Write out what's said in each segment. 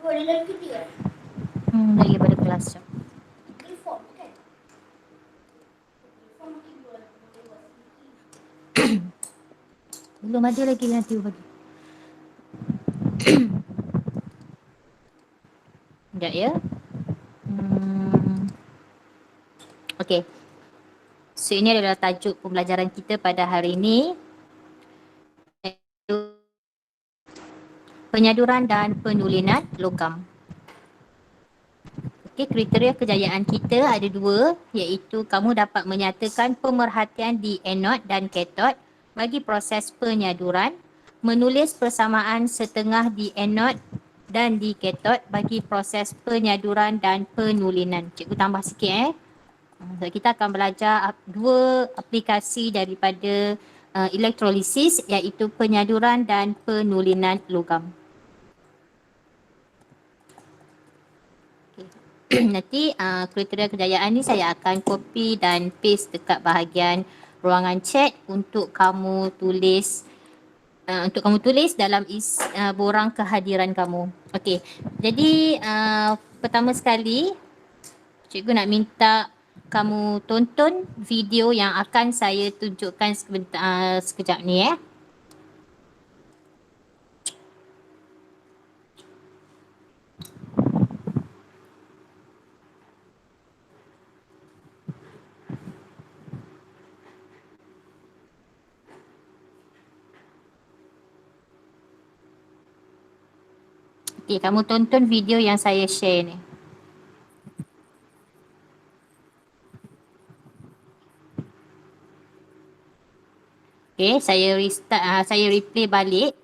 Lagi pada kelas jap. Belum ada lagi nanti bagi. Sekejap ya. Okey. So ini adalah tajuk pembelajaran kita pada hari ini. Penyaduran dan penulinan logam. Okey, kriteria kejayaan kita ada dua, iaitu kamu dapat menyatakan pemerhatian di anod dan katod bagi proses penyaduran, menulis persamaan setengah di anod dan di katod bagi proses penyaduran dan penulinan. Cikgu tambah sikit So, kita akan belajar dua aplikasi daripada elektrolisis, iaitu penyaduran dan penulinan logam. Nanti kriteria kejayaan ni saya akan copy dan paste dekat bahagian ruangan chat untuk kamu tulis dalam borang kehadiran kamu. Okey. Jadi pertama sekali cikgu nak minta kamu tonton video yang akan saya tunjukkan sekejap ni . Okey, kamu tonton video yang saya share ni. Okey, saya replay balik.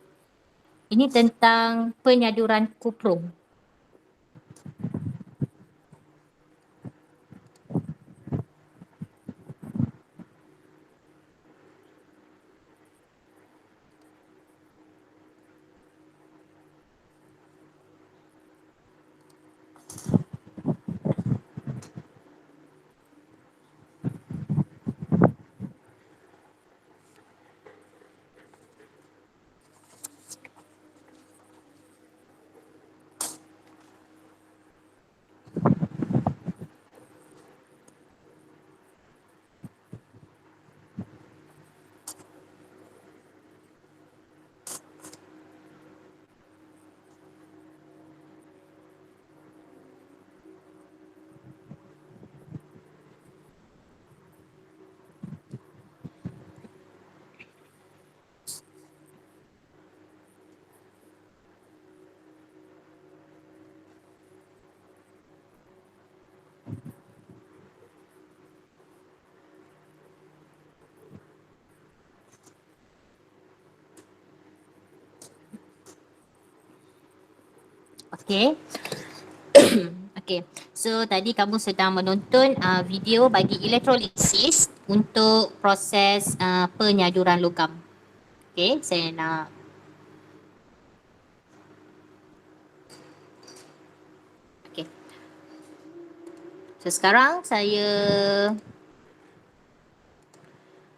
Ini tentang penyaduran kuprum. Okey. Okey. So tadi kamu sedang menonton video bagi elektrolisis untuk proses penyaduran logam. Okey, saya nak okey. So sekarang saya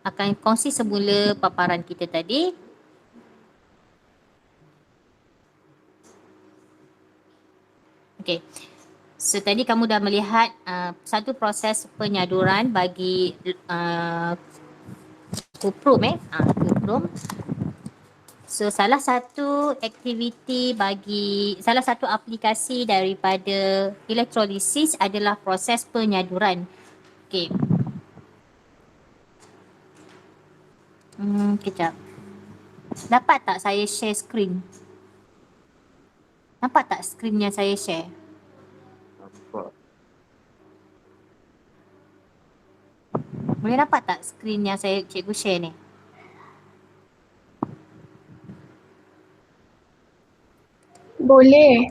akan kongsi semula paparan kita tadi. Okey. So tadi kamu dah melihat satu proses penyaduran bagi kuprum kuprum. So salah satu aplikasi daripada elektrolisis adalah proses penyaduran. Okey. Kejap. Dapat tak saya share screen? Nampak tak screen yang saya share? Nampak. Boleh nampak tak screen yang cikgu share ni? Boleh.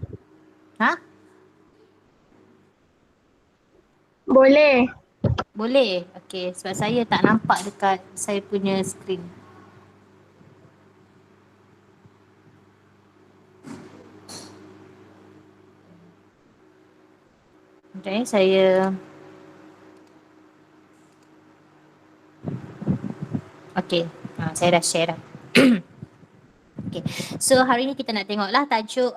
Ha? Boleh. Boleh? Okey, sebab saya tak nampak dekat saya punya screen. Okay, saya okey, saya dah share dah. Okay. So hari ni kita nak tengoklah tajuk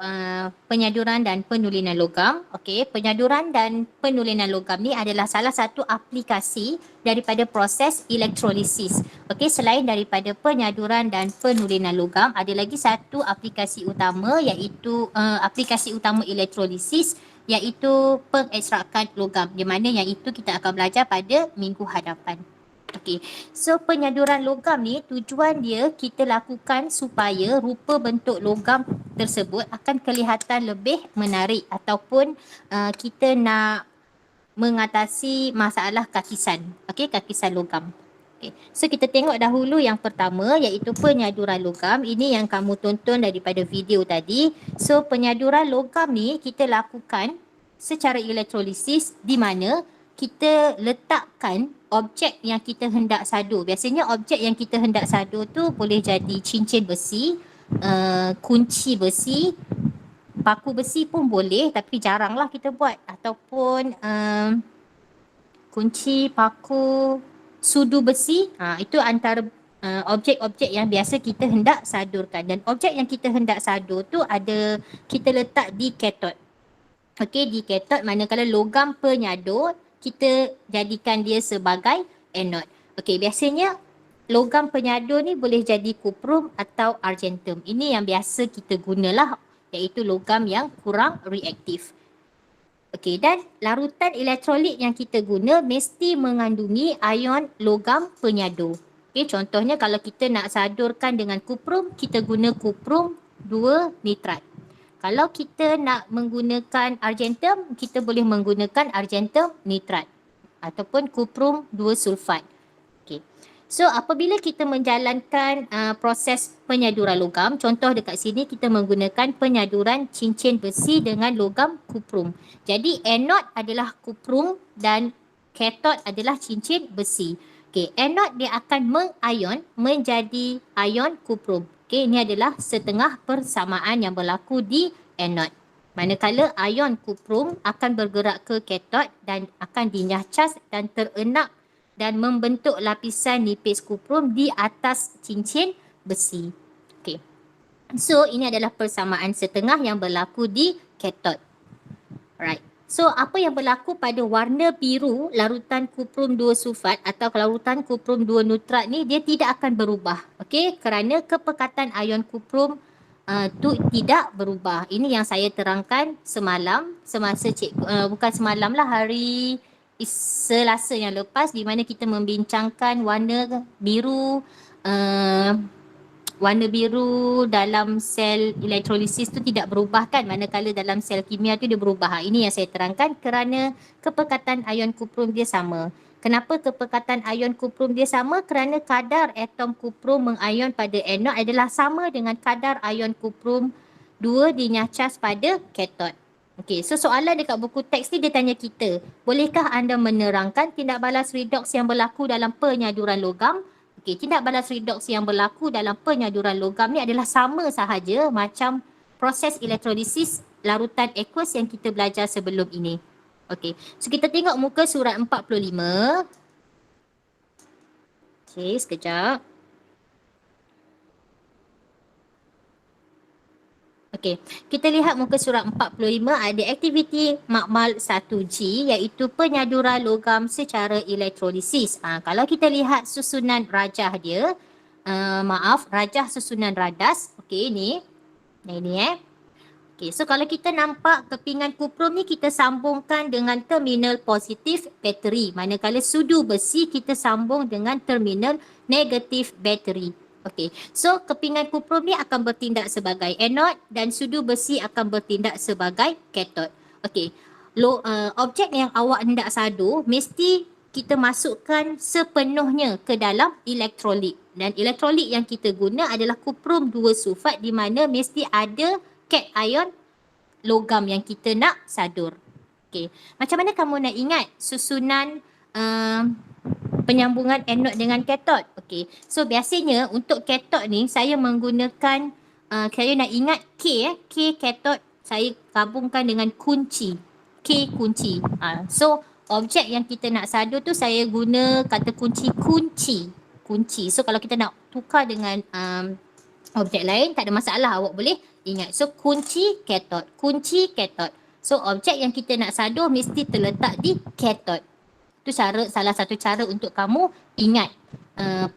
penyaduran dan penulinan logam. Okay. Penyaduran dan penulinan logam ni adalah salah satu aplikasi daripada proses elektrolisis. Okay. Selain daripada penyaduran dan penulinan logam, ada lagi satu aplikasi utama iaitu aplikasi utama elektrolisis iaitu pengekstrakan logam. Di mana yang itu kita akan belajar pada minggu hadapan. Okey. So penyaduran logam ni tujuan dia kita lakukan supaya rupa bentuk logam tersebut akan kelihatan lebih menarik ataupun kita nak mengatasi masalah kakisan. Okey, kakisan logam. Okey. So kita tengok dahulu yang pertama iaitu penyaduran logam. Ini yang kamu tonton daripada video tadi. So penyaduran logam ni kita lakukan secara elektrolisis di mana kita letakkan objek yang kita hendak sadur. Biasanya objek yang kita hendak sadur tu boleh jadi cincin besi, kunci besi, paku besi pun boleh tapi jaranglah kita buat. Ataupun kunci, paku, sudu besi. Itu antara objek-objek yang biasa kita hendak sadurkan. Dan objek yang kita hendak sadur tu ada kita letak di katot. Okey, di katot manakala logam penyadur kita jadikan dia sebagai anod. Okey, biasanya logam penyadur ni boleh jadi kuprum atau argentum. Ini yang biasa kita gunalah iaitu logam yang kurang reaktif. Okey, dan larutan elektrolit yang kita guna mesti mengandungi ion logam penyadur. Okey, contohnya kalau kita nak sadurkan dengan kuprum, kita guna kuprum 2 nitrat. Kalau kita nak menggunakan argentum, kita boleh menggunakan argentum nitrat ataupun kuprum 2 sulfat. Okay. So apabila kita menjalankan proses penyaduran logam, contoh dekat sini kita menggunakan penyaduran cincin besi dengan logam kuprum. Jadi anod adalah kuprum dan katot adalah cincin besi. Okay, anod dia akan mengion menjadi ion kuprum. Okay, ini adalah setengah persamaan yang berlaku di anod. Manakala ion kuprum akan bergerak ke katot dan akan dinyahcas dan terenak dan membentuk lapisan nipis kuprum di atas cincin besi. Okay. So, ini adalah persamaan setengah yang berlaku di katot. Alright. So, apa yang berlaku pada warna biru larutan kuprum 2 sulfat atau larutan kuprum 2 nitrat ni, dia tidak akan berubah. Okey, kerana kepekatan ion kuprum tu tidak berubah. Ini yang saya terangkan semalam, semasa bukan semalam lah, hari Selasa yang lepas di mana kita membincangkan warna biru dalam sel elektrolisis tu tidak berubah kan, manakala dalam sel kimia tu dia berubah. Ini yang saya terangkan kerana kepekatan ion kuprum dia sama. Kenapa kepekatan ion kuprum dia sama? Kerana kadar atom kuprum mengion pada anod adalah sama dengan kadar ion kuprum 2 dinyahcas pada katot. Okey, so soalan dekat buku teks ni dia tanya kita, bolehkah anda menerangkan tindak balas redoks yang berlaku dalam penyaduran logam? Okey, tindak balas redoks yang berlaku dalam penyaduran logam ni adalah sama sahaja macam proses elektrolisis larutan aqueous yang kita belajar sebelum ini. Okey, so kita tengok muka surat 45. Okey, sekejap. Okey, kita lihat muka surat 45 ada aktiviti makmal 1G iaitu penyaduran logam secara elektrolisis. Kalau kita lihat susunan rajah dia, rajah susunan radas. Okey, ni. Okey, so kalau kita nampak kepingan kuprum ni kita sambungkan dengan terminal positif bateri. Manakala sudu besi kita sambung dengan terminal negatif bateri. Okey, so kepingan kuprum ni akan bertindak sebagai anod dan sudu besi akan bertindak sebagai katot. Okey, objek yang awak hendak sadur mesti kita masukkan sepenuhnya ke dalam elektrolit. Dan elektrolit yang kita guna adalah kuprum 2 sulfat di mana mesti ada cation logam yang kita nak sadur. Okey, macam mana kamu nak ingat susunan penyambungan anod dengan katot? Okey, so biasanya untuk katot ni saya menggunakan saya nak ingat K katot saya gabungkan dengan kunci. K kunci. So objek yang kita nak sadur tu saya guna kata kunci. So kalau kita nak tukar dengan Objek lain tak ada masalah, awak boleh ingat. So kunci cathode, kunci cathode. So objek yang kita nak sadur mesti terletak di cathode. Itu salah satu cara untuk kamu ingat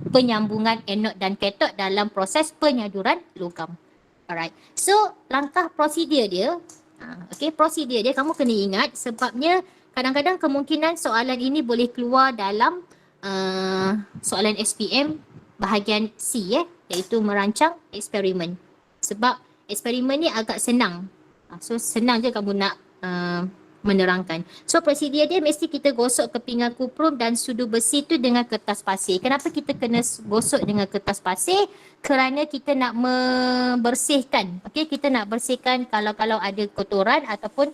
penyambungan anode dan cathode dalam proses penyaduran logam. Alright. So langkah prosedur dia, prosedur dia kamu kena ingat sebabnya kadang-kadang kemungkinan soalan ini boleh keluar dalam soalan SPM bahagian C iaitu merancang eksperimen. Sebab eksperimen ni agak senang. So senang je kamu nak menerangkan. So prosedur dia mesti kita gosok kepingan kuprum dan sudu besi tu dengan kertas pasir. Kenapa kita kena gosok dengan kertas pasir? Kerana kita nak membersihkan. Kita nak bersihkan kalau ada kotoran ataupun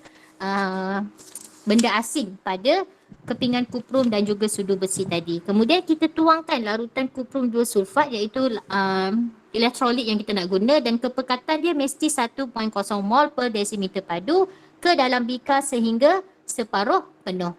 benda asing pada kepingan kuprum dan juga sudu besi tadi. Kemudian kita tuangkan larutan kuprum 2 sulfat iaitu elektrolit yang kita nak guna dan kepekatan dia mesti 1.0 mol per desimeter padu ke dalam bikar sehingga separuh penuh.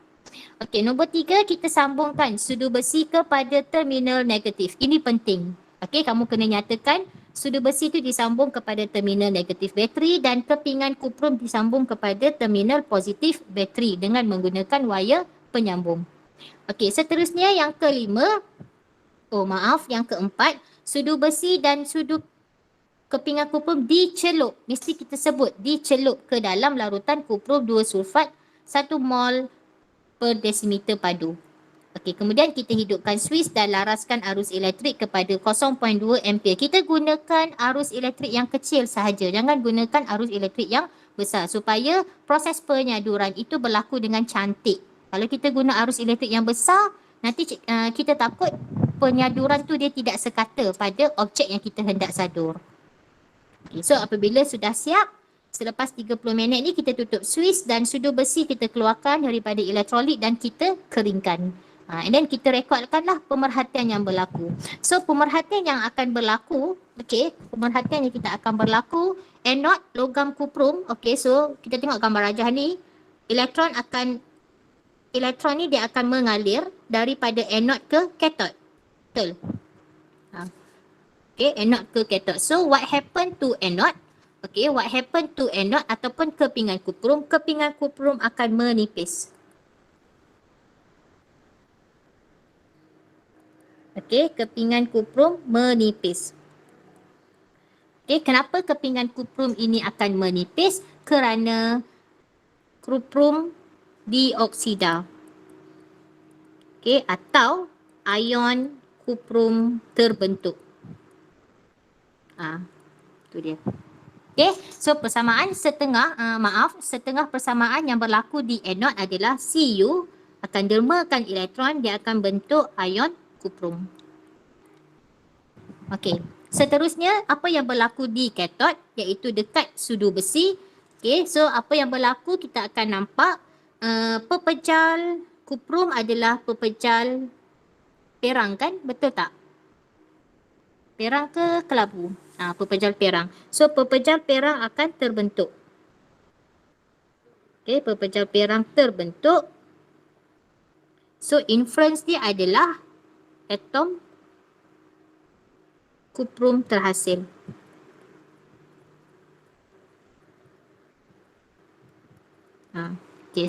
Okey, nombor 3 kita sambungkan sudu besi kepada terminal negatif. Ini penting. Okey, kamu kena nyatakan sudu besi itu disambung kepada terminal negatif bateri dan kepingan kuprum disambung kepada terminal positif bateri dengan menggunakan wayar penyambung. Okey, seterusnya yang kelima, yang keempat, sudu besi dan sudu kepingan kuprum dicelup. Mesti kita sebut dicelup ke dalam larutan kuprum 2 sulfat 1 mol per desimeter padu. Okey, kemudian kita hidupkan suis dan laraskan arus elektrik kepada 0.2 ampere. Kita gunakan arus elektrik yang kecil sahaja. Jangan gunakan arus elektrik yang besar supaya proses penyaduran itu berlaku dengan cantik. Kalau kita guna arus elektrik yang besar, nanti kita takut penyaduran tu dia tidak sekata pada objek yang kita hendak sadur. Okay, so apabila sudah siap, selepas 30 minit ni kita tutup suis dan sudu besi kita keluarkan daripada elektrolit dan kita keringkan. And then kita rekodkanlah pemerhatian yang berlaku. So pemerhatian yang akan berlaku, pemerhatian yang kita akan berlaku, anode logam kuprum, so kita tengok gambar rajah ni, elektron ni dia akan mengalir daripada anode ke cathode. Betul? Anode ke cathode. So what happened to anode? What happened to anode ataupun kepingan kuprum? Kepingan kuprum akan menipis. Kepingan kuprum menipis. Kenapa kepingan kuprum ini akan menipis? Kerana kuprum dioksida. Atau ion kuprum terbentuk. Tu dia. So persamaan setengah persamaan yang berlaku di anode adalah Cu akan dermakan elektron, dia akan bentuk ion kuprum. Seterusnya apa yang berlaku di cathode iaitu dekat sudu besi. So apa yang berlaku kita akan nampak pepejal kuprum adalah pepejal perang kan? Betul tak? Perang ke kelabu? Pepejal perang. So pepejal perang akan terbentuk. Pepejal perang terbentuk. So inference dia adalah atom kuprum terhasil.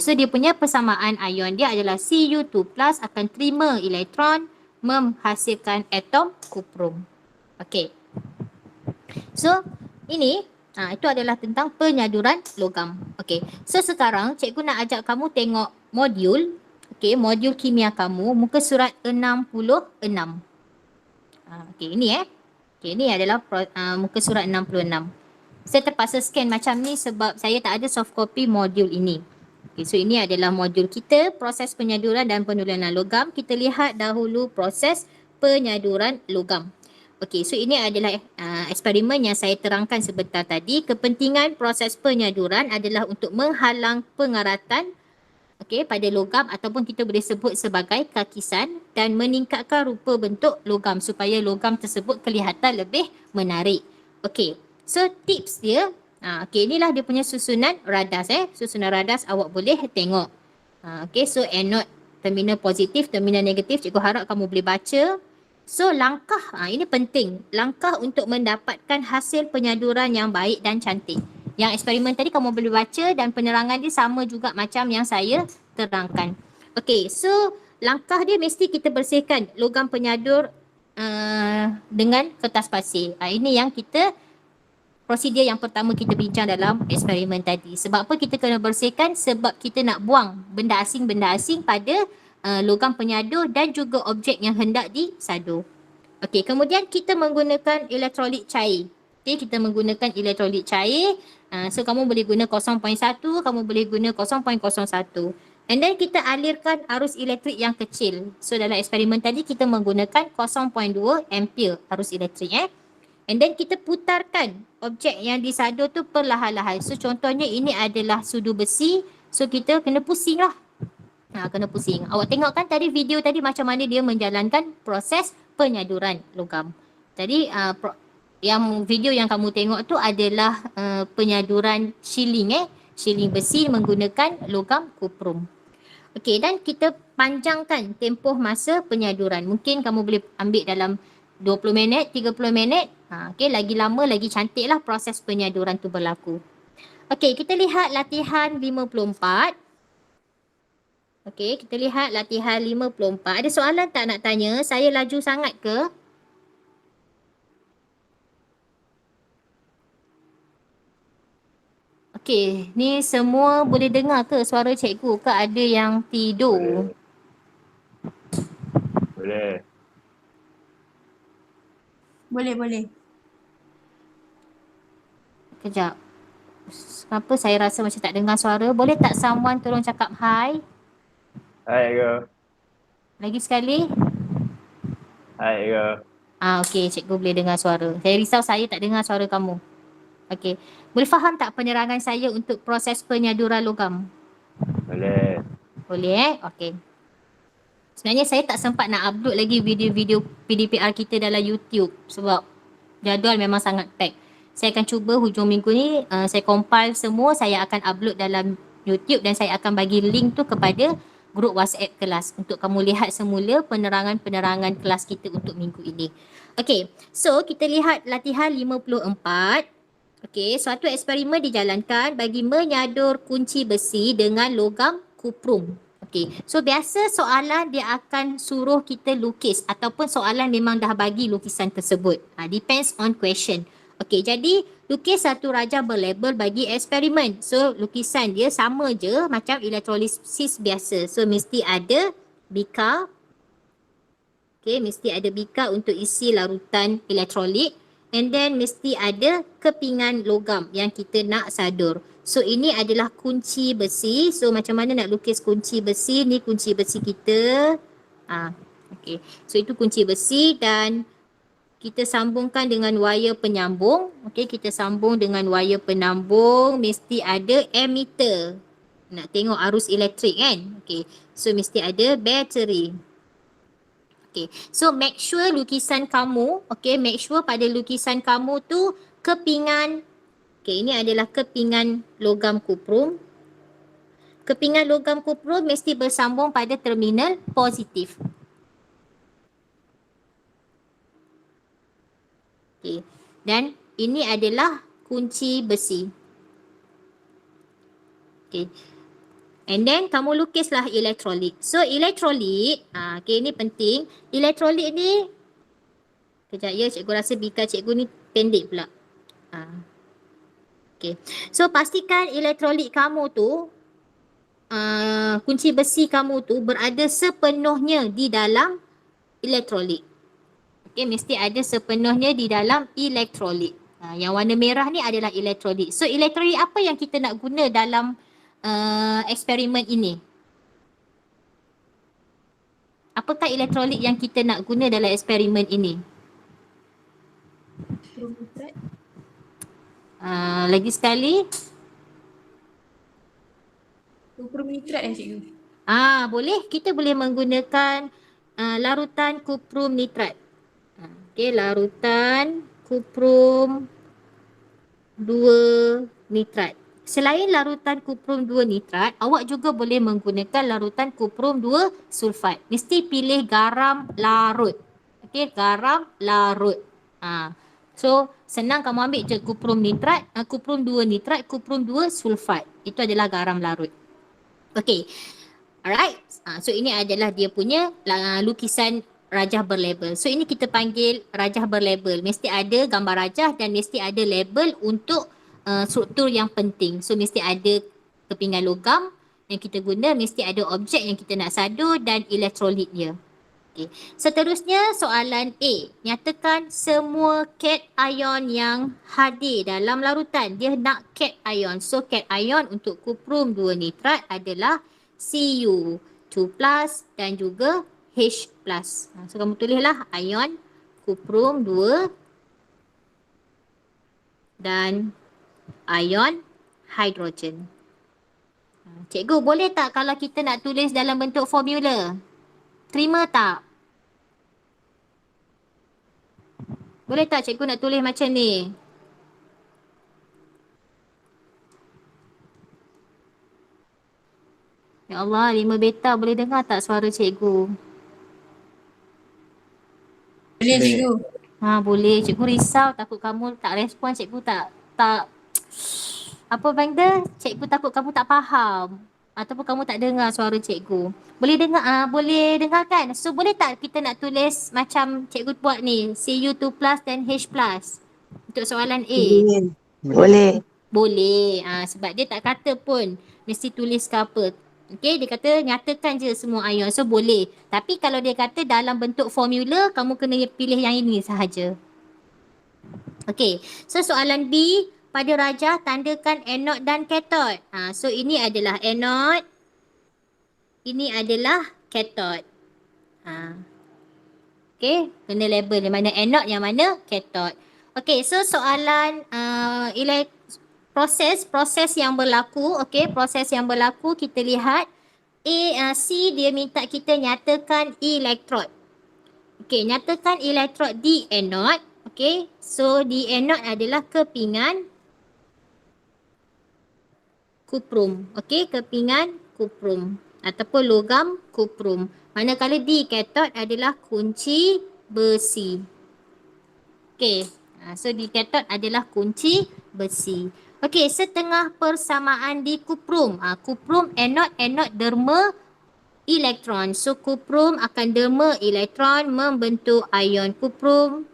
So dia punya persamaan ion dia adalah Cu2+ akan terima elektron menghasilkan atom kuprum. So ini itu adalah tentang penyaduran logam. So sekarang cikgu nak ajak kamu tengok modul. Modul kimia kamu muka surat 66. Ini adalah muka surat 66. Saya terpaksa scan macam ni sebab saya tak ada soft copy modul ini. So ini adalah modul kita, proses penyaduran dan penurunan logam. Kita lihat dahulu proses penyaduran logam. So ini adalah eksperimen yang saya terangkan sebentar tadi. Kepentingan proses penyaduran adalah untuk menghalang pengaratan pada logam ataupun kita boleh sebut sebagai kakisan dan meningkatkan rupa bentuk logam supaya logam tersebut kelihatan lebih menarik. So tips dia, inilah dia punya susunan radas. Susunan radas awak boleh tengok. So anode, terminal positif, terminal negatif, cikgu harap kamu boleh baca. So langkah, ini penting. Langkah untuk mendapatkan hasil penyaduran yang baik dan cantik. Yang eksperimen tadi kamu boleh baca dan penerangan dia sama juga macam yang saya terangkan. Okay, so langkah dia mesti kita bersihkan logam penyadur dengan kertas pasir. Ini yang kita prosedur yang pertama kita bincang dalam eksperimen tadi. Sebab apa kita kena bersihkan? Sebab kita nak buang benda asing pada logam penyadur dan juga objek yang hendak disadur. Okey, kemudian kita menggunakan elektrolit cair. Okey, kita menggunakan elektrolit cair. So kamu boleh guna 0.1, kamu boleh guna 0.01. And then kita alirkan arus elektrik yang kecil. So dalam eksperimen tadi kita menggunakan 0.2 ampere arus elektrik And then kita putarkan objek yang disadur tu perlahan-lahan. So contohnya ini adalah sudu besi. So kita kena pusing lah. Kena pusing. Awak tengok kan tadi video tadi macam mana dia menjalankan proses penyaduran logam. Tadi yang video yang kamu tengok tu adalah penyaduran shilling shilling besi menggunakan logam kuprum. Okey, dan kita panjangkan tempoh masa penyaduran. Mungkin kamu boleh ambil dalam 20 minit, 30 minit. Okey, lagi lama lagi cantiklah proses penyaduran tu berlaku. Okey, kita lihat latihan 54. Okey, kita lihat latihan 54. Ada soalan tak nak tanya? Saya laju sangat ke? Okey, ni semua boleh dengar ke suara cikgu ke ada yang tidur? Boleh. Boleh. Kejap. Kenapa saya rasa macam tak dengar suara? Boleh tak someone tolong cakap hi? Hai ke? Lagi sekali? Hai ke? Okey, cikgu boleh dengar suara. Saya risau saya tak dengar suara kamu. Okey. Boleh faham tak penerangan saya untuk proses penyaduran logam? Boleh. Boleh Okey. Sebenarnya saya tak sempat nak upload lagi video-video PDPR kita dalam YouTube sebab jadual memang sangat pack. Saya akan cuba hujung minggu ni saya compile semua, saya akan upload dalam YouTube dan saya akan bagi link tu kepada grup WhatsApp kelas untuk kamu lihat semula penerangan-penerangan kelas kita untuk minggu ini. Okey, so kita lihat latihan 54. Okey, suatu eksperimen dijalankan bagi menyadur kunci besi dengan logam kuprum. Okey, so biasa soalan dia akan suruh kita lukis ataupun soalan memang dah bagi lukisan tersebut. Depends on question. Okey, jadi lukis satu rajah berlabel bagi eksperimen. So lukisan dia sama je macam elektrolisis biasa. So mesti ada bika. Okey, mesti ada bika untuk isi larutan elektrolit. And then mesti ada kepingan logam yang kita nak sadur. So ini adalah kunci besi. So macam mana nak lukis kunci besi? Ni kunci besi kita. Okay. So itu kunci besi dan kita sambungkan dengan wayar penyambung. Okay, kita sambung dengan wayar penyambung. Mesti ada ammeter. Nak tengok arus elektrik kan? Okay. So mesti ada bateri. Okay, so make sure lukisan kamu, make sure pada lukisan kamu tu kepingan, ini adalah kepingan logam kuprum. Kepingan logam kuprum mesti bersambung pada terminal positif. Okay, dan ini adalah kunci besi. Okay. And then kamu lukislah elektrolit. So elektrolit, ini penting. Elektrolit ni, kejap ya cikgu rasa bika cikgu ni pendek pula. Okay. So pastikan elektrolit kamu tu, kunci besi kamu tu berada sepenuhnya di dalam elektrolit. Okay, mesti ada sepenuhnya di dalam elektrolit. Yang warna merah ni adalah elektrolit. So elektrolit apa yang kita nak guna dalam eksperimen ini? Apakah elektrolit yang kita nak guna dalam eksperimen ini? Lagi sekali. Kuprum nitrat cikgu. Boleh. Kita boleh menggunakan larutan kuprum nitrat. Okey, larutan kuprum 2 nitrat. Selain larutan kuprum 2 nitrat, awak juga boleh menggunakan larutan kuprum 2 sulfat. Mesti pilih garam larut. Okey, garam larut. So senang kamu ambil je kuprum nitrat, kuprum 2 nitrat, kuprum 2 sulfat. Itu adalah garam larut. Okey. Alright. So ini adalah dia punya lukisan rajah berlabel. So ini kita panggil rajah berlabel. Mesti ada gambar rajah dan mesti ada label untuk struktur yang penting. So mesti ada kepingan logam yang kita guna, mesti ada objek yang kita nak sadu dan elektrolit dia. Okay. Seterusnya soalan A. Nyatakan semua cation yang hadir dalam larutan. Dia nak cation. So cation untuk kuprum 2 nitrat adalah Cu2 plus dan juga H plus. So kamu tulislah ion kuprum 2 dan ion hidrogen. Cikgu, boleh tak kalau kita nak tulis dalam bentuk formula? Terima tak? Boleh tak cikgu nak tulis macam ni? Ya Allah, 5 beta boleh dengar tak suara cikgu? Boleh cikgu. Boleh. Cikgu risau takut kamu tak respon, cikgu tak apa benda? Cikgu takut kamu tak faham ataupun kamu tak dengar suara cikgu. Boleh dengar boleh dengar kan? So boleh tak kita nak tulis macam cikgu buat ni, Cu2 plus dan H plus untuk soalan A? Boleh. Boleh. Sebab dia tak kata pun mesti tulis ke apa. Okey, dia kata nyatakan je semua ion. So boleh. Tapi kalau dia kata dalam bentuk formula, kamu kena pilih yang ini sahaja. Okey. So soalan B, pada rajah tandakan anod dan katod. So ini adalah anod. Ini adalah katod. Okey, kena label yang mana anod, yang mana katod. Okey, so soalan proses yang berlaku, okey, proses yang berlaku kita lihat C dia minta kita nyatakan elektrod. Okey, nyatakan elektrod di anod, okey. So di anod adalah kepingan kuprum, okey, kepingan kuprum ataupun logam kuprum. Manakala di katod adalah kunci besi. Okey, so di katod adalah kunci besi. Okey, setengah persamaan di kuprum. Kuprum anod derma elektron. So kuprum akan derma elektron membentuk ion kuprum.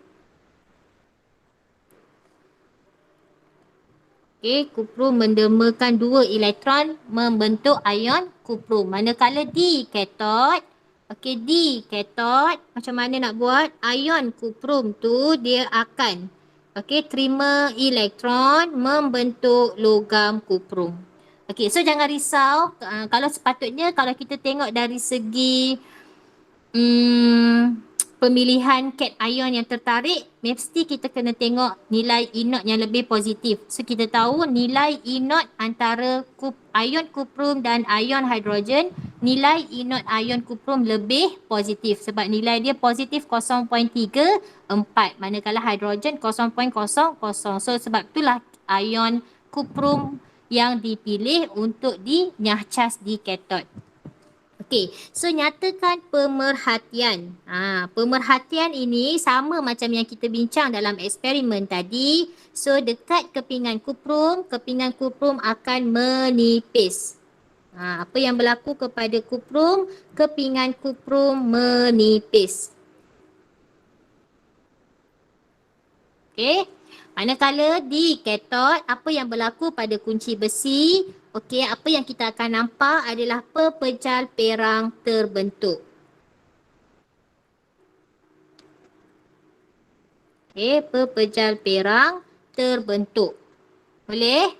Okey, kuprum mendermakan 2 elektron membentuk ion kuprum. Manakala di katod, okey, di katod macam mana nak buat? Ion kuprum tu dia akan terima elektron membentuk logam kuprum. Okey, so jangan risau. Kalau sepatutnya kalau kita tengok dari segi pemilihan cation ion yang tertarik, mesti kita kena tengok nilai inot yang lebih positif. So kita tahu nilai inot antara ion kuprum dan ion hidrogen, nilai inot ion kuprum lebih positif sebab nilai dia positif 0.34, manakala hidrogen 0.00. So sebab itulah ion kuprum yang dipilih untuk dinyahcas di katod. Okey, so nyatakan pemerhatian. Pemerhatian ini sama macam yang kita bincang dalam eksperimen tadi. So dekat kepingan kuprum akan menipis. Apa yang berlaku kepada kuprum? Kepingan kuprum menipis. Okey, manakala di katod, apa yang berlaku pada kunci besi? Okey, apa yang kita akan nampak adalah pepejal perang terbentuk. Okey, pepejal perang terbentuk. Boleh?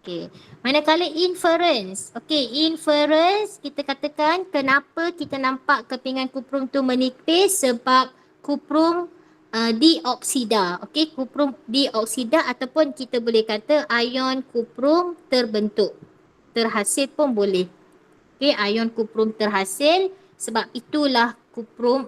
Okey, manakala inference. Okey, inference kita katakan kenapa kita nampak kepingan kuprum tu menipis sebab kuprum dioksida. Okey, kuprum dioksida ataupun kita boleh kata ion kuprum terbentuk. Terhasil pun boleh. Okey, ion kuprum terhasil sebab itulah kuprum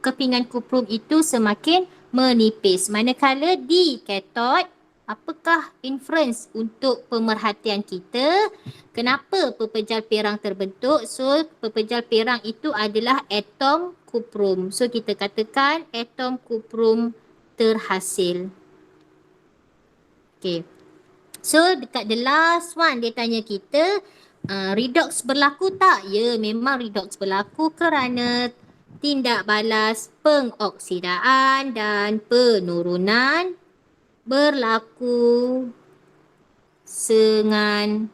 kepingan kuprum itu semakin menipis. Manakala di katod, apakah inference untuk pemerhatian kita? Kenapa pepejal perang terbentuk? So, pepejal perang itu adalah atom kuprum. So kita katakan atom kuprum terhasil. Okay. So dekat the last one dia tanya kita redox berlaku tak? Ya, memang redox berlaku kerana tindak balas pengoksidaan dan penurunan berlaku dengan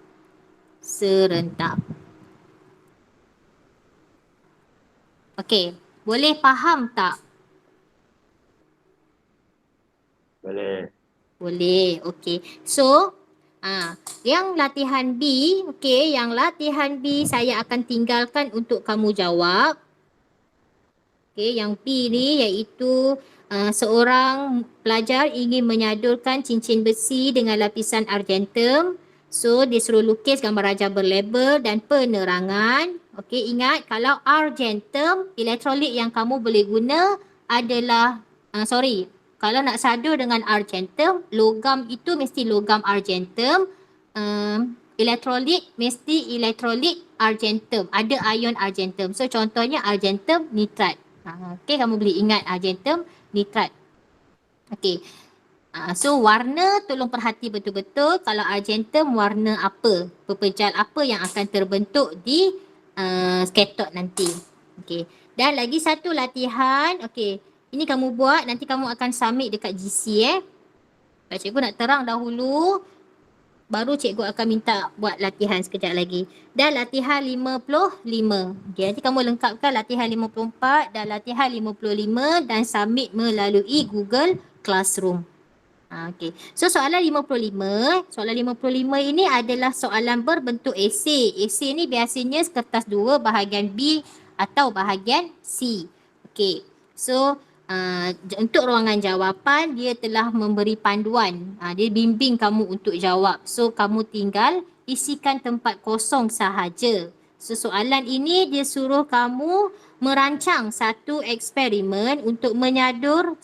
serentak. Okey, boleh faham tak? Boleh. Boleh. Okey. So, yang latihan B, okey, yang latihan B saya akan tinggalkan untuk kamu jawab. Okey, yang B ni iaitu seorang pelajar ingin menyadurkan cincin besi dengan lapisan argentum. So, dia suruh lukis gambar raja berlabel dan penerangan. Okey, ingat kalau argentum, elektrolit yang kamu boleh guna adalah, kalau nak sadur dengan argentum, logam itu mesti logam argentum. Elektrolit mesti elektrolit argentum. Ada ion argentum. So, contohnya argentum nitrat. Okey, kamu boleh ingat argentum nitrat. Okey. So warna tolong perhati betul-betul kalau argentum warna apa, pepejal apa yang akan terbentuk di katot nanti. Okey. Dan lagi satu latihan, okey. Ini kamu buat, nanti kamu akan submit dekat GC Cikgu nak terang dahulu, baru cikgu akan minta buat latihan sekejap lagi. Dan latihan 55. Okey, nanti kamu lengkapkan latihan 54 dan latihan 55 dan submit melalui Google Classroom. Okey. So soalan 55 ini adalah soalan berbentuk esei. Esei ni biasanya kertas 2 bahagian B atau bahagian C. Okey. So untuk ruangan jawapan dia telah memberi panduan. Dia bimbing kamu untuk jawab. So kamu tinggal isikan tempat kosong sahaja. So soalan ini dia suruh kamu merancang satu eksperimen untuk menyadur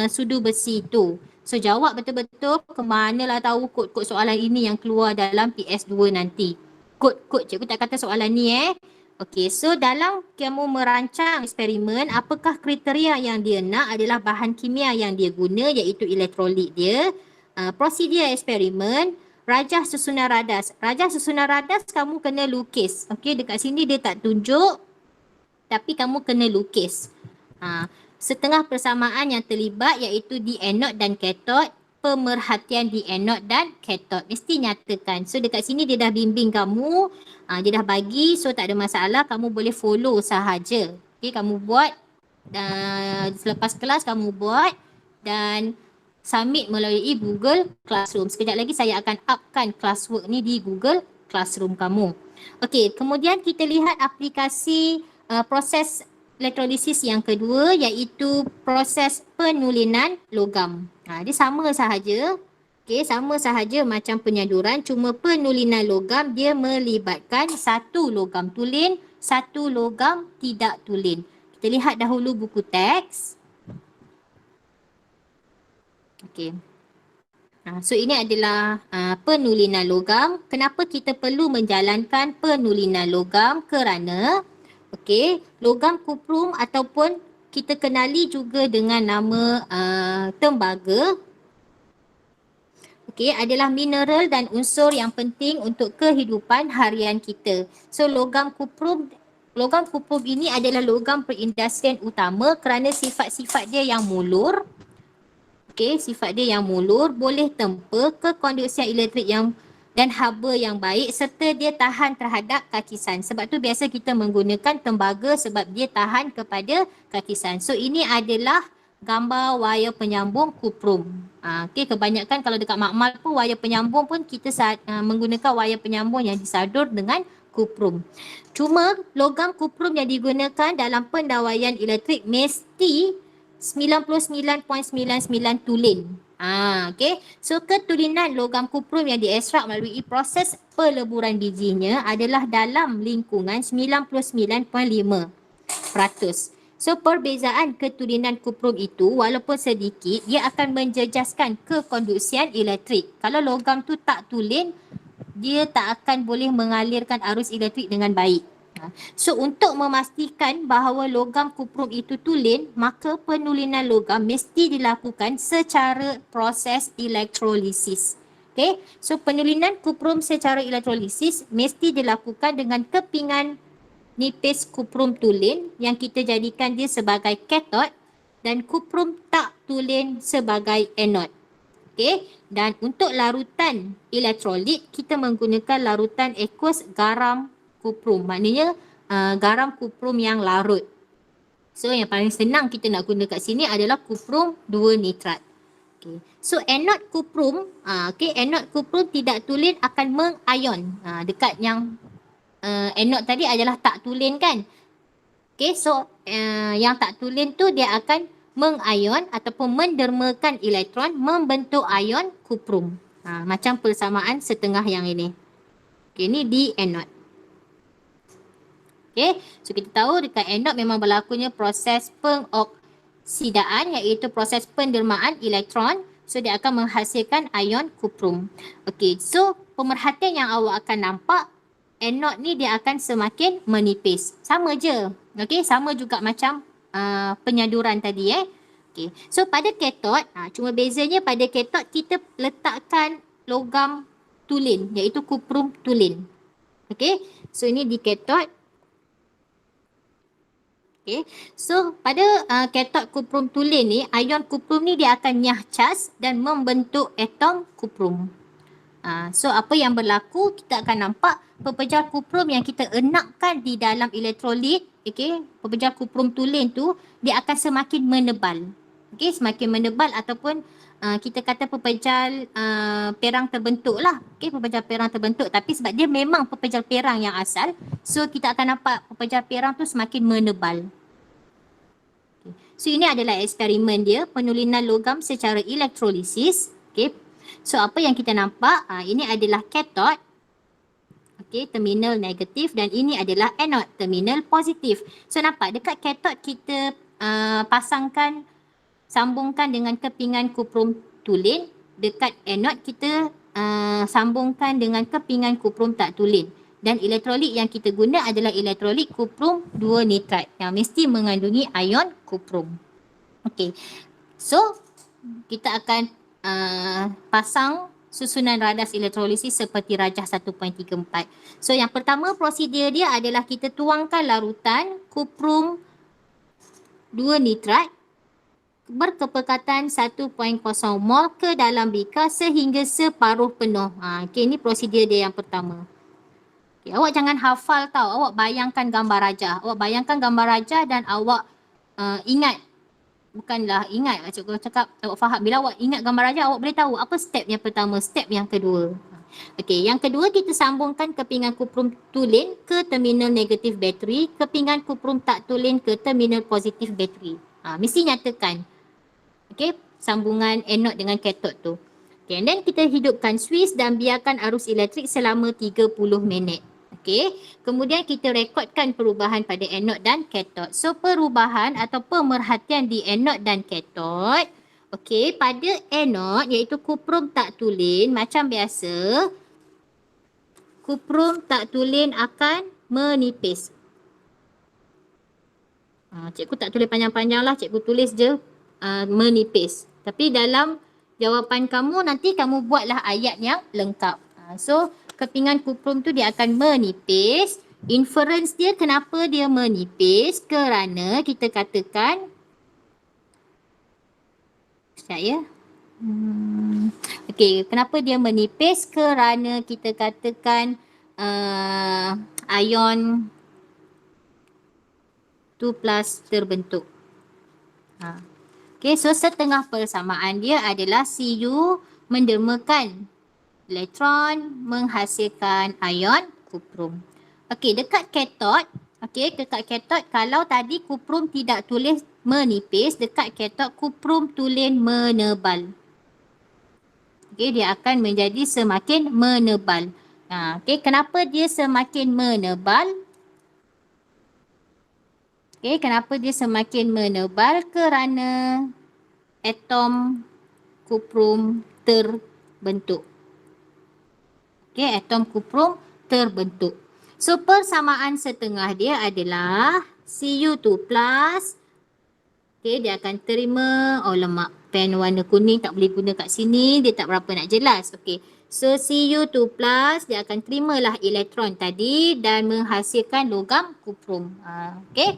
sudu besi itu. So jawab betul-betul, ke manalah tahu kod-kod soalan ini yang keluar dalam PS2 nanti. Kod-kod, cikgu tak kata soalan ni Okey, so dalam kamu merancang eksperimen, apakah kriteria yang dia nak adalah bahan kimia yang dia guna iaitu elektrolit dia. Prosedur eksperimen, rajah susunan radas. Rajah susunan radas kamu kena lukis. Okey, dekat sini dia tak tunjuk tapi kamu kena lukis. Setengah persamaan yang terlibat iaitu di anod dan katot, pemerhatian di anod dan katot. Mesti nyatakan. So dekat sini dia dah bimbing kamu, dia dah bagi, so tak ada masalah, kamu boleh follow sahaja. Okay, kamu buat, selepas kelas kamu buat dan submit melalui Google Classroom. Sekejap lagi saya akan upkan classwork ni di Google Classroom kamu. Okay, kemudian kita lihat aplikasi proses elektrolisis yang kedua iaitu proses penulinan logam. Dia sama sahaja. Okey, sama sahaja macam penyaduran, cuma penulinan logam dia melibatkan satu logam tulen, satu logam tidak tulen. Kita lihat dahulu buku teks. Okey. So ini adalah penulinan logam. Kenapa kita perlu menjalankan penulinan logam? Kerana okey, logam kuprum ataupun kita kenali juga dengan nama tembaga. Okey, adalah mineral dan unsur yang penting untuk kehidupan harian kita. So logam kuprum ini adalah logam perindustrian utama kerana sifat-sifat dia yang mulur. Okey, sifat dia yang mulur, boleh tempa, kekonduksian elektrik dan haba yang baik serta dia tahan terhadap kakisan. Sebab tu biasa kita menggunakan tembaga sebab dia tahan kepada kakisan. So ini adalah gambar wayar penyambung kuprum. Okey, kebanyakan kalau dekat makmal pun wayar penyambung pun kita menggunakan wayar penyambung yang disadur dengan kuprum. Cuma logam kuprum yang digunakan dalam pendawaian elektrik mesti 99.99 tulen. Okey. So ketulinan logam kuprum yang diekstrak melalui proses peleburan bijinya adalah dalam lingkungan 99.5%. So perbezaan ketulinan kuprum itu walaupun sedikit, dia akan menjejaskan kekonduksian elektrik. Kalau logam tu tak tulen, dia tak akan boleh mengalirkan arus elektrik dengan baik. So untuk memastikan bahawa logam kuprum itu tulen, maka penulinan logam mesti dilakukan secara proses elektrolisis. Okay, so penulinan kuprum secara elektrolisis mesti dilakukan dengan kepingan nipis kuprum tulen yang kita jadikan dia sebagai katod dan kuprum tak tulen sebagai anod. Okay, dan untuk larutan elektrolit kita menggunakan larutan aqueous garam kuprum, maknanya garam kuprum yang larut. So yang paling senang kita nak guna kat sini adalah kuprum 2 nitrat. Okay. So anod kuprum, anod kuprum tidak tulen akan mengayon. Dekat yang anod tadi adalah tak tulen kan. Okay, so yang tak tulen tu dia akan mengayon ataupun mendermakan elektron membentuk ion kuprum. Macam persamaan setengah yang ini. Okay, ni di anod. Okay, so kita tahu dekat anod memang berlakunya proses pengoksidaan iaitu proses pendermaan elektron. So dia akan menghasilkan ion kuprum. Okay, so pemerhatian yang awak akan nampak, anod ni dia akan semakin menipis. Sama je. Okay, sama juga macam penyaduran tadi Okay, so pada katod, cuma bezanya pada katod kita letakkan logam tulen iaitu kuprum tulen. Okay, so ini di katod. Okay, so pada katod kuprum tulen ni, ion kuprum ni dia akan nyahcas dan membentuk atom kuprum. So apa yang berlaku, kita akan nampak pepejar kuprum yang kita enakkan di dalam elektrolit, okay, pepejar kuprum tulen tu dia akan semakin menebal. Okay, semakin menebal ataupun kita kata pepejar perang terbentuk lah. Okay, pepejar perang terbentuk, tapi sebab dia memang pepejar perang yang asal, so kita akan nampak pepejar perang tu semakin menebal. Okay. So ini adalah eksperimen dia, penulinan logam secara elektrolisis. Okay. So apa yang kita nampak, ini adalah katod, okay, terminal negatif, dan ini adalah anod, terminal positif. So nampak dekat katod kita sambungkan dengan kepingan kuprum tulen, dekat anod kita sambungkan dengan kepingan kuprum tak tulen. Dan elektrolit yang kita guna adalah elektrolit kuprum 2 nitrat yang mesti mengandungi ion kuprum. Okay, so kita akan pasang susunan radas elektrolisis seperti rajah 1.34. So yang pertama prosedur dia adalah kita tuangkan larutan kuprum 2 nitrat berkepekatan 1.0 mol ke dalam bikar sehingga separuh penuh. Okay, ini prosedur dia yang pertama. Okay, awak jangan hafal tau, awak bayangkan gambar rajah. Awak bayangkan gambar rajah dan awak ingat. Bukanlah ingat, cikgu cakap awak faham. Bila awak ingat gambar rajah, awak boleh tahu apa step yang pertama, step yang kedua. Okey, yang kedua kita sambungkan kepingan kuprum tulen ke terminal negatif bateri, kepingan kuprum tak tulen ke terminal positif bateri. Mesti nyatakan. Okey, sambungan anod dengan katod tu. Okey, and then kita hidupkan suis dan biarkan arus elektrik selama 30 minit. Okey, kemudian kita rekodkan perubahan pada anod dan katod. So perubahan atau pemerhatian di anod dan katod. Okey, pada anod iaitu kuprum tak tulen macam biasa, kuprum tak tulen akan menipis. Cikgu tak tulis panjang-panjang lah, cikgu tulis je menipis. Tapi dalam jawapan kamu nanti kamu buatlah ayat yang lengkap. So kepingan kuprum tu dia akan menipis. Inference dia kenapa dia menipis? Kerana kita katakan, sekejap ya. Okey, kenapa dia menipis? Kerana kita katakan ion 2+ terbentuk. Okey, so setengah persamaan dia adalah Cu mendermakan elektron menghasilkan ion kuprum. Okey, dekat katod, kalau tadi kuprum tidak tulen menipis, dekat katod kuprum tulen menebal. Okey, dia akan menjadi semakin menebal. Okey, kenapa dia semakin menebal? Okey, kenapa dia semakin menebal? Kerana atom kuprum terbentuk. Okay, atom kuprum terbentuk. So persamaan setengah dia adalah Cu2 plus. Okay, dia akan terima, oh lemak, pen warna kuning tak boleh guna kat sini, dia tak berapa nak jelas. Okay, so Cu2 plus dia akan terimalah elektron tadi dan menghasilkan logam kuprum. Okay.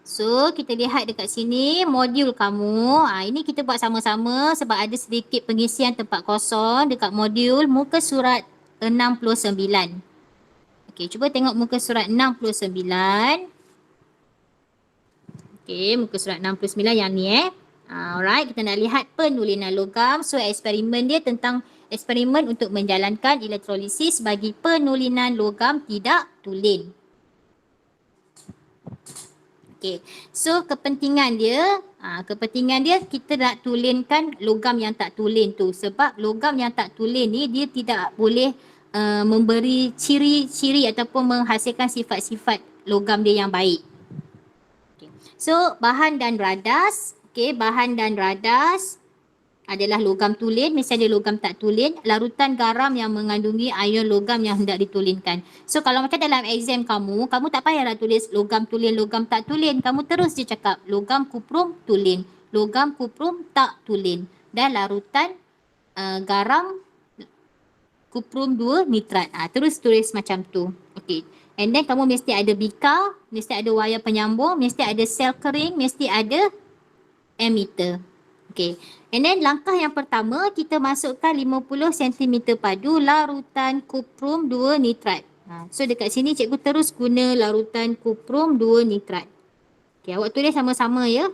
So kita lihat dekat sini modul kamu. Ini kita buat sama-sama sebab ada sedikit pengisian tempat kosong dekat modul muka surat 69. Okay, cuba tengok muka surat 69. Okay, muka surat 69 yang ni Alright, kita nak lihat penulinan logam. So eksperimen dia tentang eksperimen untuk menjalankan elektrolisis bagi penulinan logam tidak tulen. Okay, so kepentingan dia kita nak tulenkan logam yang tak tulen tu. Sebab logam yang tak tulen ni dia tidak boleh memberi ciri-ciri ataupun menghasilkan sifat-sifat logam dia yang baik. So, bahan dan radas. Okay, bahan dan radas adalah logam tulen, mesti ada logam tak tulen. Larutan garam yang mengandungi ion logam yang hendak ditulenkan. So, kalau macam dalam exam kamu tak payahlah tulis logam tulen, logam tak tulen. Kamu terus je cakap logam kuprum tulen, logam kuprum tak tulen. Dan larutan garam kuprum 2 nitrat. Terus tulis macam tu. Okay. And then kamu mesti ada bika, mesti ada wayar penyambung, mesti ada sel kering, mesti ada emitter. Okay. And then langkah yang pertama kita masukkan 50 cm padu larutan kuprum 2 nitrat. So dekat sini cikgu terus guna larutan kuprum 2 nitrat. Okay, awak tulis sama-sama ya.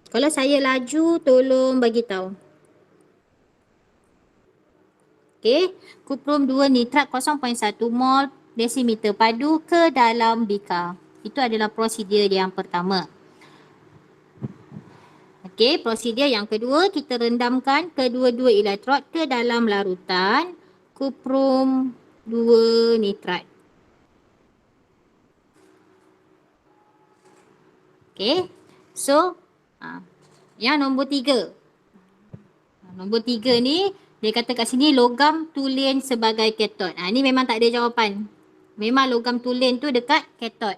Kalau saya laju tolong bagi tahu. Okay, kuprum 2 nitrat 0.1 mol desimeter padu ke dalam bika. Itu adalah prosedur yang pertama. Okay, prosedur yang kedua kita rendamkan kedua-dua elektrod ke dalam larutan kuprum 2 nitrat. Okay, so yang nombor 3. Nombor 3 ni dia kata kat sini logam tulen sebagai katod. Ni memang tak ada jawapan. Memang logam tulen tu dekat katod.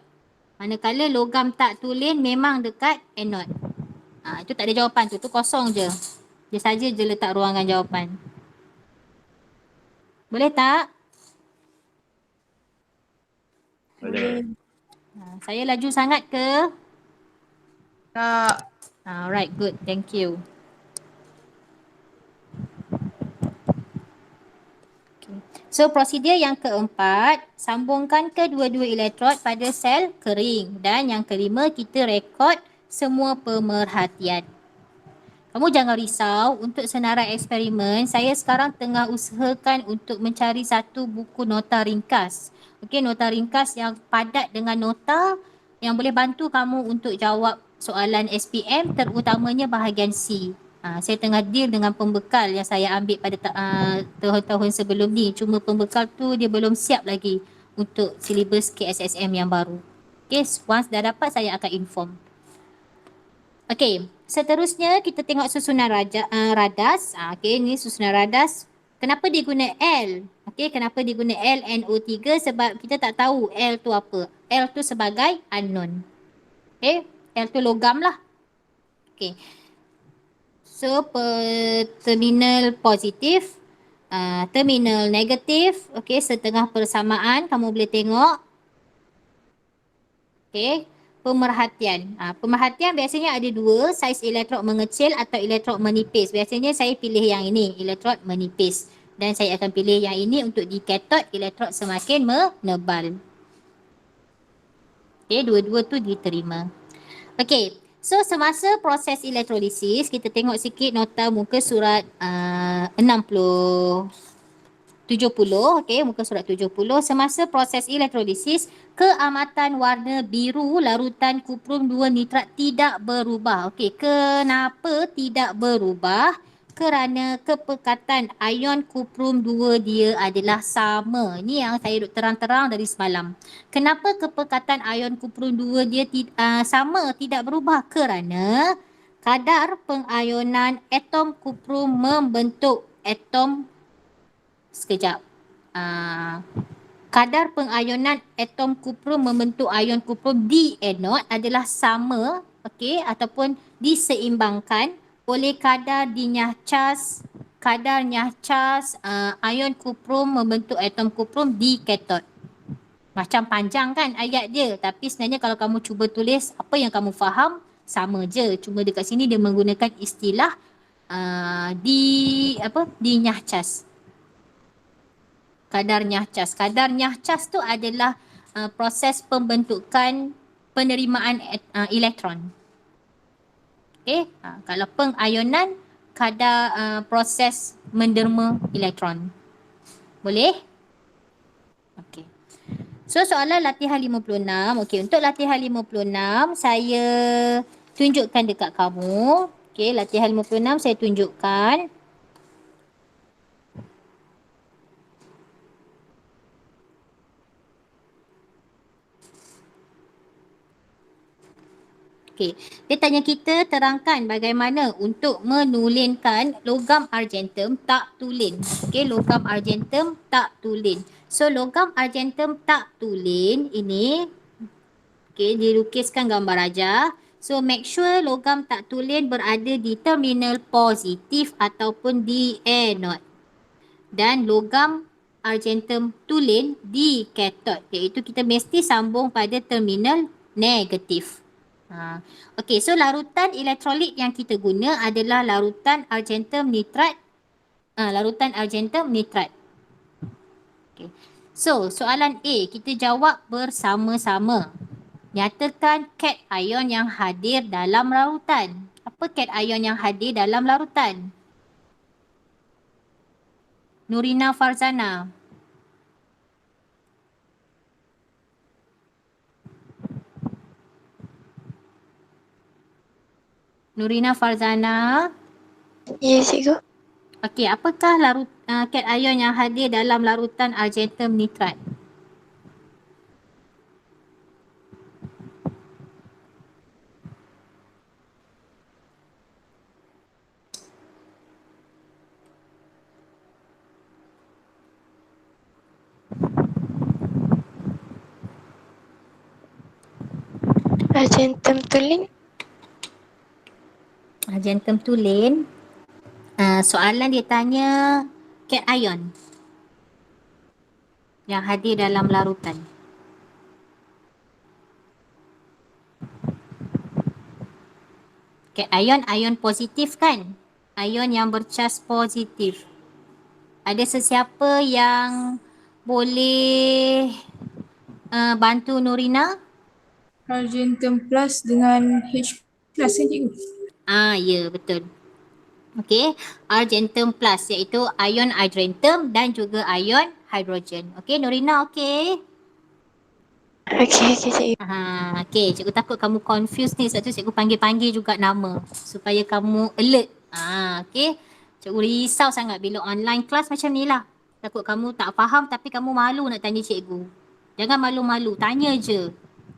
Manakala logam tak tulen memang dekat anod. Itu tak ada jawapan tu. Tu kosong je. Dia saja je letak ruangan jawapan. Boleh tak? Boleh. Saya laju sangat ke? Tak. Alright, good. Thank you. So prosedur yang keempat, sambungkan kedua-dua elektrod pada sel kering. Dan yang kelima, kita rekod semua pemerhatian. Kamu jangan risau, untuk senarai eksperimen, saya sekarang tengah usahakan untuk mencari satu buku nota ringkas. Okey, nota ringkas yang padat dengan nota yang boleh bantu kamu untuk jawab soalan SPM, terutamanya bahagian C. Saya tengah deal dengan pembekal yang saya ambil pada tahun-tahun sebelum ni. Cuma pembekal tu dia belum siap lagi untuk silibus KSSM yang baru. Okay, once dah dapat saya akan inform. Okay, seterusnya kita tengok susunan radas. Okay, ni susunan radas. Kenapa dia guna L? Okay, kenapa dia guna LNO3? Sebab kita tak tahu L tu apa. L tu sebagai unknown. Okay, L tu logam lah. Okay. So, terminal positif, terminal negatif, okay, setengah persamaan, kamu boleh tengok. Okay, pemerhatian. Pemerhatian biasanya ada dua, saiz elektrod mengecil atau elektrod menipis. Biasanya saya pilih yang ini, elektrod menipis. Dan saya akan pilih yang ini untuk di katod, elektrod semakin menebal. Okay, dua-dua tu diterima. Okay. So, semasa proses elektrolisis, kita tengok sikit nota muka surat 70, okay, muka surat 70. Semasa proses elektrolisis, keamatan warna biru larutan kuprum 2 nitrat tidak berubah. Okay, kenapa tidak berubah? Kerana kepekatan ion kuprum 2 dia adalah sama. Ini yang saya duk terang-terang dari semalam. Kenapa kepekatan ion kuprum 2 dia sama, tidak berubah? Kerana kadar pengayonan atom kuprum membentuk atom, sekejap. kadar pengayonan atom kuprum membentuk ion kuprum di anode adalah sama, okey, ataupun diseimbangkan oleh kadar kadarnya cas ion kuprum membentuk atom kuprum di katod. Macam panjang kan ayat dia, tapi sebenarnya kalau kamu cuba tulis apa yang kamu faham sama je, cuma dekat sini dia menggunakan istilah dinyah cas. Kadar nyahcas. Kadar nyahcas tu adalah proses pembentukan penerimaan elektron. Okey, kalau pengayonan kadar proses menderma elektron. Boleh? Okey. So soalan latihan 56. Okey, untuk latihan 56 saya tunjukkan dekat kamu. Okey, latihan 56 saya tunjukkan. Okey, dia tanya kita terangkan bagaimana untuk menulинkan logam argentum tak tulin. Okey, logam argentum tak tulin. So logam argentum tak tulin ini, okey, dilukiskan gambar raja. So make sure logam tak tulin berada di terminal positif ataupun di anode. Dan logam argentum tulin di katod, iaitu kita mesti sambung pada terminal negatif. Okey, so larutan elektrolit yang kita guna adalah larutan argentum nitrat. Larutan argentum nitrat. Okay. So, soalan A kita jawab bersama-sama. Nyatakan ket ion yang hadir dalam larutan. Apa ket ion yang hadir dalam larutan? Nurina Farzana. Nurina Farzana. Ya, cikgu. Okey, apakah ket ion yang hadir dalam larutan argentum nitrat? Argentum tulin. Argentum tulin. Soalan dia tanya ket ion yang hadir dalam larutan. Ket ion positif kan? Ion yang bercas positif. Ada sesiapa yang boleh bantu Nurina? Argentum plus dengan H plus kan cikgu? Ya, betul. Okey, argentum plus iaitu ion argentum dan juga ion hidrogen. Okey, Nurina okey? Okey, cikgu. Okey, cikgu takut kamu confused ni, sebab tu cikgu panggil-panggil juga nama supaya kamu alert. Okey. Cikgu risau sangat bila online class macam ni lah. Takut kamu tak faham tapi kamu malu nak tanya cikgu. Jangan malu-malu, tanya je.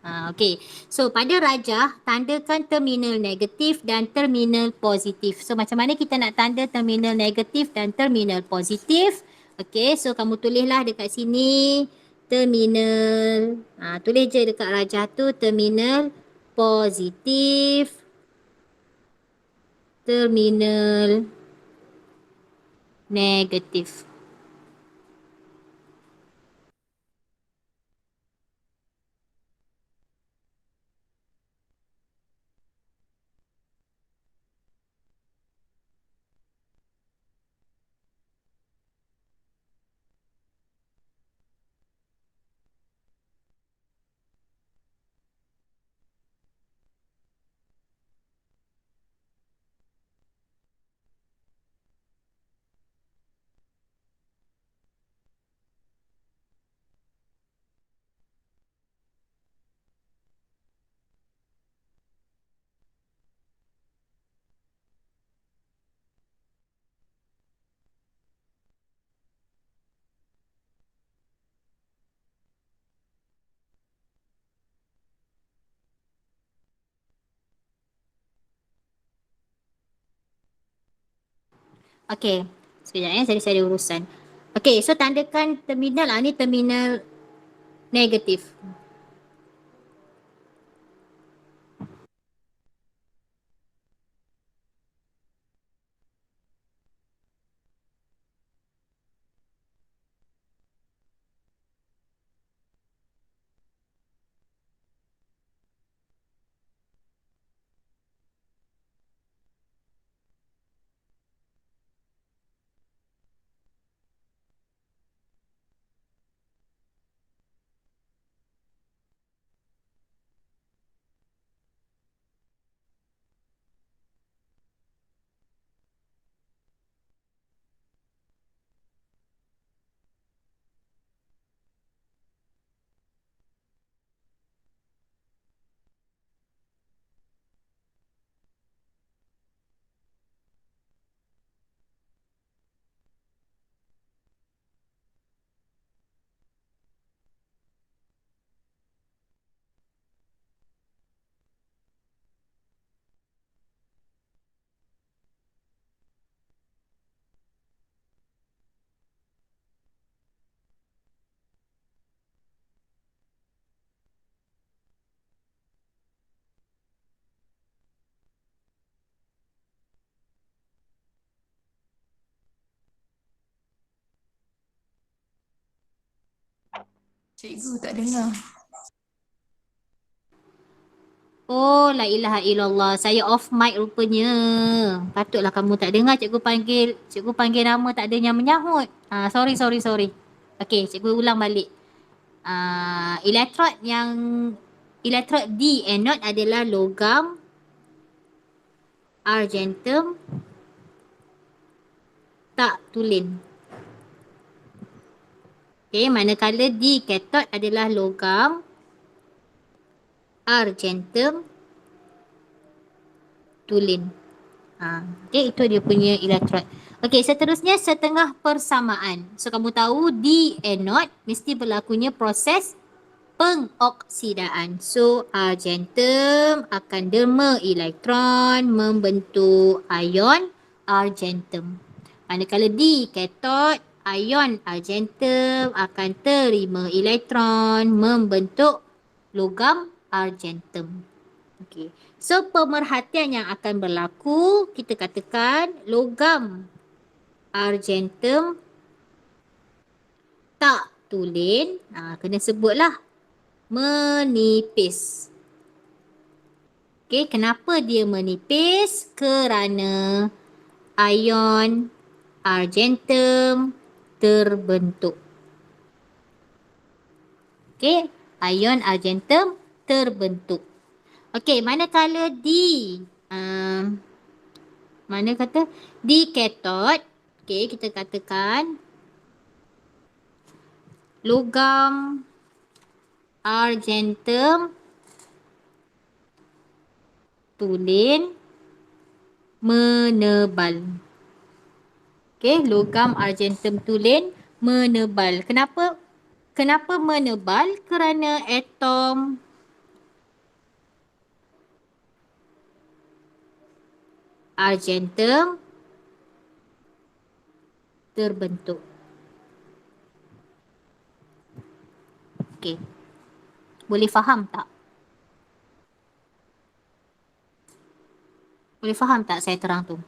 Okey. So, pada rajah, tandakan terminal negatif dan terminal positif. So, macam mana kita nak tanda terminal negatif dan terminal positif? Okey, so kamu tulislah dekat sini. Terminal, tulis je dekat rajah tu, terminal positif, terminal negatif. Okey, sekejap saya ada urusan. Okay, so tandakan terminal ni terminal negatif. Cikgu tak dengar. Oh, la ilaha illallah. Saya off mic rupanya. Patutlah kamu tak dengar cikgu panggil nama tak ada yang menyahut. Sorry. Okay, cikgu ulang balik. Elektrod D anode adalah logam, argentum, tak tulen. Okay, manakala D cathode adalah logam, argentum, tulen. Okay, itu dia punya elektrod. Okay, seterusnya setengah persamaan. So, kamu tahu D anode mesti berlakunya proses pengoksidaan. So, argentum akan derma elektron membentuk ion argentum. Manakala D cathode, ion argentum akan terima elektron membentuk logam argentum. Okey. So pemerhatian yang akan berlaku, kita katakan logam argentum tak tulen, kena sebutlah menipis. Okey, kenapa dia menipis? Kerana ion argentum terbentuk. Okey, ion argentum terbentuk. Okey, manakala D cathode, okey, kita katakan logam argentum tulen menebal. Okey, logam argentum tulen menebal. Kenapa menebal? Kerana atom argentum terbentuk. Okey. Boleh faham tak? Boleh faham tak saya terang tu?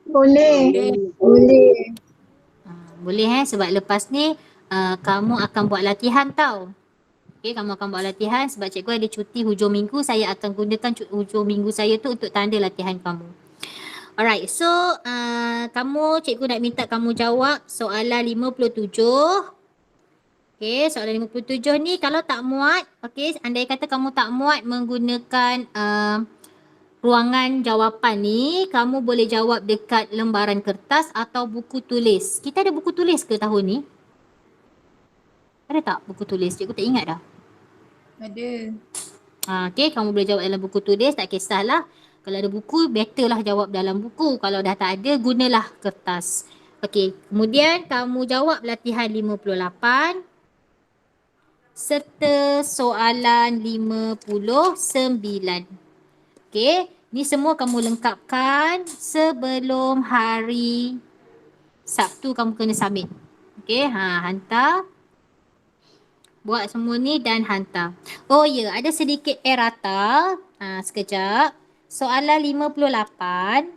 Boleh. Boleh. Boleh sebab lepas ni kamu akan buat latihan tau. Okay, kamu akan buat latihan sebab cikgu ada cuti hujung minggu. Saya akan gunakan hujung minggu saya tu untuk tanda latihan kamu. Alright, so cikgu nak minta kamu jawab soalan 57. Okay, soalan 57 ni kalau tak muat, okay, andai kata kamu tak muat menggunakan ruangan jawapan ni, kamu boleh jawab dekat lembaran kertas atau buku tulis. Kita ada buku tulis ke tahun ni? Ada tak buku tulis? Cikgu tak ingat dah. Ada. Okay, kamu boleh jawab dalam buku tulis, tak kisahlah. Kalau ada buku, better lah jawab dalam buku. Kalau dah tak ada, gunalah kertas. Okay, kemudian kamu jawab latihan 58 serta soalan 59. Okay, ni semua kamu lengkapkan sebelum hari Sabtu kamu kena submit. Okay, hantar. Buat semua ni dan hantar. Oh ya, ada sedikit errata. Sekejap. Soalan 58.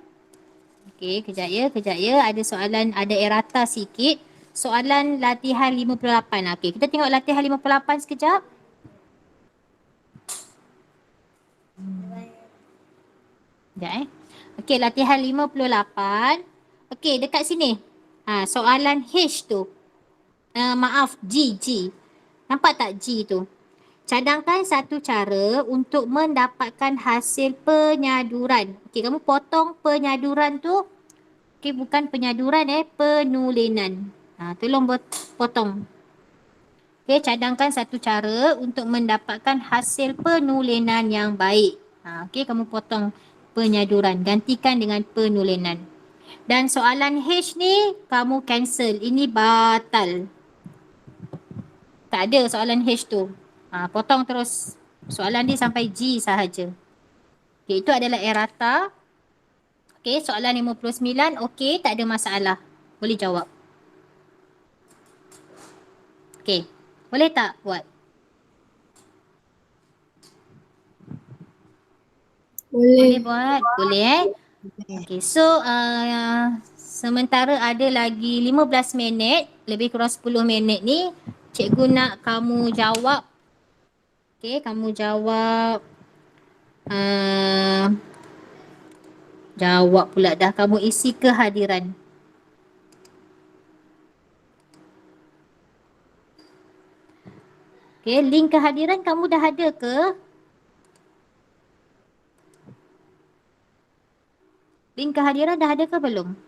Okay, kejap ya. Ada soalan, ada errata sikit. Soalan latihan 58. Okay, kita tengok latihan 58 sekejap. Sekejap Okay, latihan 58. Okay, dekat sini. Soalan H tu. Maaf, G. Nampak tak G tu? Cadangkan satu cara untuk mendapatkan hasil penyaduran. Okey, kamu potong penyaduran tu. Okey, bukan penyaduran penulenan. Tolong potong. Okey, cadangkan satu cara untuk mendapatkan hasil penulenan yang baik. Okey, kamu potong penyaduran. Gantikan dengan penulenan. Dan soalan H ni kamu cancel. Ini batal. Tak ada soalan H tu. Potong terus. Soalan dia sampai G sahaja. Okay, itu adalah errata. Okay, soalan 59. Okay, tak ada masalah. Boleh jawab. Okay, boleh tak buat? Boleh buat? Boleh Okay, so sementara ada lagi 15 minit, lebih kurang 10 minit ni, cikgu nak kamu jawab. Okay, kamu jawab. Jawab pula dah, kamu isi kehadiran. Okay, link kehadiran kamu dah ada ke? Link kehadiran dah ada ke belum?